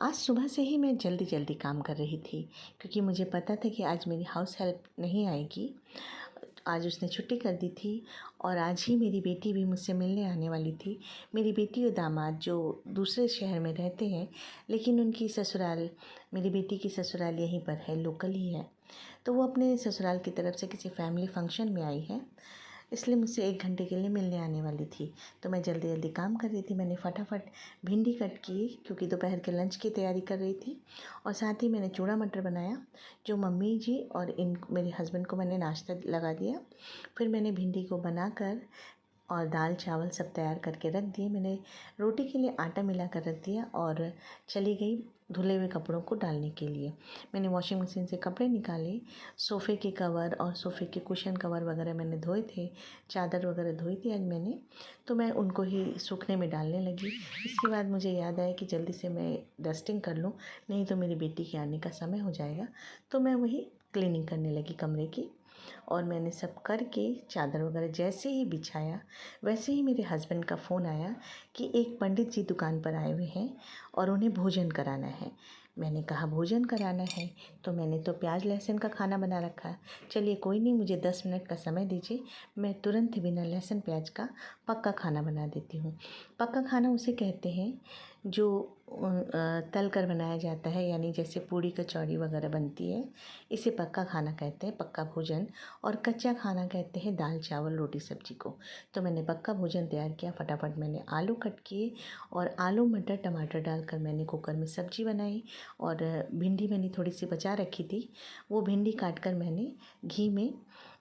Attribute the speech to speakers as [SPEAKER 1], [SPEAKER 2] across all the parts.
[SPEAKER 1] आज सुबह से ही मैं जल्दी जल्दी काम कर रही थी क्योंकि मुझे पता था कि आज मेरी हाउस हेल्प नहीं आएगी। आज उसने छुट्टी कर दी थी और आज ही मेरी बेटी भी मुझसे मिलने आने वाली थी। मेरी बेटी और दामाद जो दूसरे शहर में रहते हैं, लेकिन उनकी ससुराल, मेरी बेटी की ससुराल यहीं पर है, लोकल ही है। तो वो अपने ससुराल की तरफ से किसी फैमिली फंक्शन में आई है, इसलिए मुझसे 1 घंटे के लिए मिलने आने वाली थी। तो मैं जल्दी जल्दी काम कर रही थी। मैंने फटाफट भिंडी कट की क्योंकि दोपहर के लंच की तैयारी कर रही थी, और साथ ही मैंने चूड़ा मटर बनाया जो मम्मी जी और मेरे हस्बैंड को मैंने नाश्ता लगा दिया। फिर मैंने भिंडी को बनाकर और दाल चावल सब तैयार करके रख दिए। मैंने रोटी के लिए आटा मिला कर रख दिया और चली गई धुले हुए कपड़ों को डालने के लिए। मैंने वॉशिंग मशीन से कपड़े निकाले, सोफ़े के कवर और सोफ़े के कुशन कवर वगैरह मैंने धोए थे, चादर वगैरह धोई थी आज मैंने, तो मैं उनको ही सूखने में डालने लगी। इसके बाद मुझे याद आया कि जल्दी से मैं डस्टिंग कर लूँ, नहीं तो मेरी बेटी के आने का समय हो जाएगा। तो मैं वही क्लीनिंग करने लगी कमरे की, और मैंने सब करके चादर वगैरह जैसे ही बिछाया, वैसे ही मेरे हस्बैंड का फ़ोन आया कि एक पंडित जी दुकान पर आए हुए हैं और उन्हें भोजन कराना है। मैंने कहा भोजन कराना है, तो मैंने तो प्याज लहसुन का खाना बना रखा है। चलिए कोई नहीं, मुझे 10 मिनट का समय दीजिए, मैं तुरंत बिना लहसुन प्याज का पक्का खाना बना देती हूँ। पक्का खाना उसे कहते हैं जो तल कर बनाया जाता है, यानी जैसे पूड़ी कचौड़ी वगैरह बनती है, इसे पक्का खाना कहते हैं, पक्का भोजन। और कच्चा खाना कहते हैं दाल चावल रोटी सब्जी को। तो मैंने पक्का भोजन तैयार किया। फटाफट मैंने आलू कट किए और आलू मटर टमाटर डालकर मैंने कुकर में सब्जी बनाई, और भिंडी मैंने थोड़ी सी बचा रखी थी, वो भिंडी काट कर मैंने घी में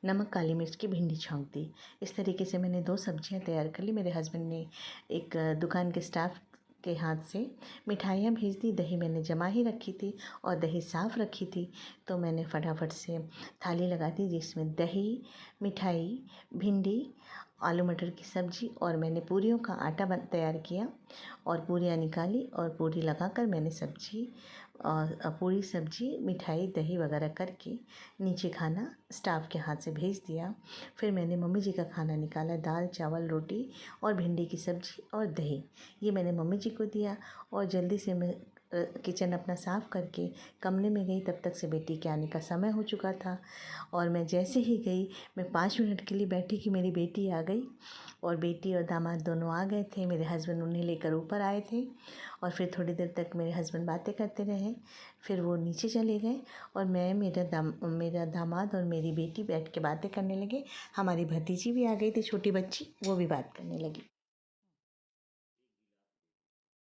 [SPEAKER 1] नमक काली मिर्च की भिंडी छौंक दी। इस तरीके से मैंने 2 सब्जियां तैयार कर ली। मेरे हस्बैंड ने एक दुकान के स्टाफ के हाथ से मिठाइयाँ भेज दी। दही मैंने जमा ही रखी थी और दही साफ़ रखी थी, तो मैंने फटाफट से थाली लगा दी जिसमें दही, मिठाई, भिंडी, आलू मटर की सब्ज़ी, और मैंने पूरियों का आटा तैयार किया और पूरियाँ निकाली और पूरी लगाकर मैंने सब्ज़ी और पूरी सब्ज़ी मिठाई दही वगैरह करके नीचे खाना स्टाफ के हाथ से भेज दिया। फिर मैंने मम्मी जी का खाना निकाला, दाल चावल रोटी और भिंडी की सब्ज़ी और दही, ये मैंने मम्मी जी को दिया। और जल्दी से मैं किचन अपना साफ़ करके कमरे में गई। तब तक से बेटी के आने का समय हो चुका था, और मैं जैसे ही गई, मैं 5 मिनट के लिए बैठी कि मेरी बेटी आ गई, और बेटी और दामाद दोनों आ गए थे। मेरे हस्बैंड उन्हें लेकर ऊपर आए थे, और फिर थोड़ी देर तक मेरे हस्बैंड बातें करते रहे। फिर वो नीचे चले गए और मैं, मेरा दामाद और मेरी बेटी बैठ के बातें करने लगे। हमारी भतीजी भी आ गई थी, छोटी बच्ची, वो भी बात करने लगी।